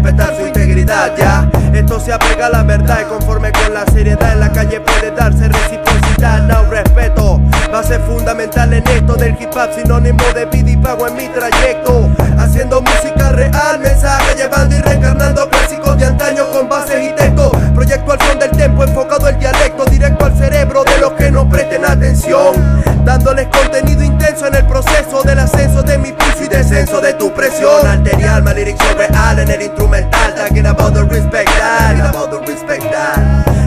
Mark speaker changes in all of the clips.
Speaker 1: respetar su integridad, ya. Esto se apega a la verdad y conforme con la seriedad en la calle puede darse reciprocidad. No, respeto, base fundamental en esto del hip hop, sinónimo de vida y pago en mi trayecto. Haciendo música real, mensaje llevando y reencarnando clásicos de antaño con bases y textos. Proyecto al son del tempo, enfocado el dialecto, directo al cerebro de los que no presten atención. Dándoles contenido intenso en el proceso del ascenso de mi pulso y descenso de tu presión arterial. My lyrics son real en el instrumental, talking about the respect that.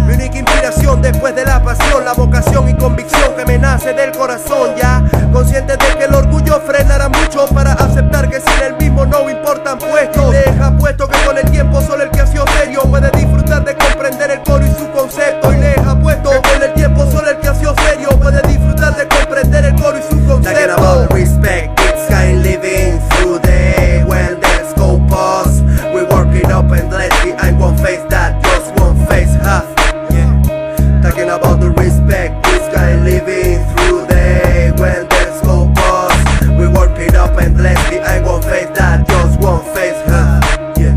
Speaker 1: Mi única inspiración después de la pasión, la vocación y convicción que me nace del corazón, ya. Consciente de que el orgullo frenará mucho para aceptar que sin el mismo no importan puestos. Deja puesto que con el tiempo solo el que ha sido serio puede disfrutar de comprender el coro y su concepto. Y deja puesto que con el tiempo solo el que ha sido serio puede disfrutar de comprender el coro y su concepto. Talking about respect, it's kind living through the when there's go pause. We work it up and let's be I won't face that, just one face half. Yeah. Talking about the respect, it's kind living through the when there's go pause. We work it up and let's be I won't face that, just one face half. Yeah.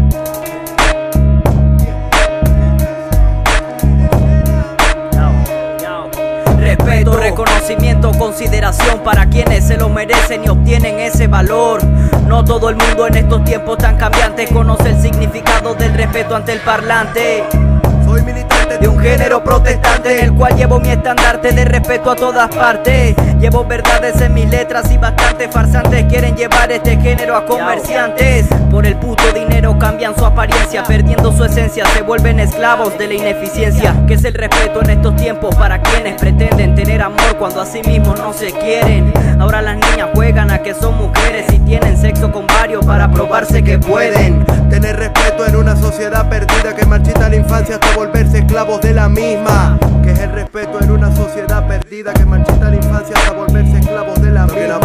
Speaker 2: Respeto, reconocimiento, consideración para quienes se lo merecen y obtienen ese valor. No todo el mundo en estos tiempos tan cambiantes conoce el significado del respeto ante el parlante.
Speaker 1: Soy militante
Speaker 2: De un género protestante en el cual llevo mi estandarte de respeto a todas partes. Llevo verdades en mis letras y bastantes farsantes quieren llevar este género a comerciantes. Por el puto dinero cambian su apariencia, perdiendo su esencia, se vuelven esclavos de la ineficiencia. ¿Qué es el respeto en estos tiempos para quienes pretenden tener amor cuando a sí mismos no se quieren? Ahora las niñas juegan a que son mujeres y tienen sexo con varios para probarse que pueden.
Speaker 1: Tener respeto en una sociedad perdida que marchita la infancia hasta volverse esclavos de la misma. Que es el respeto en una sociedad perdida que marchita la infancia hasta volverse esclavos de la misma.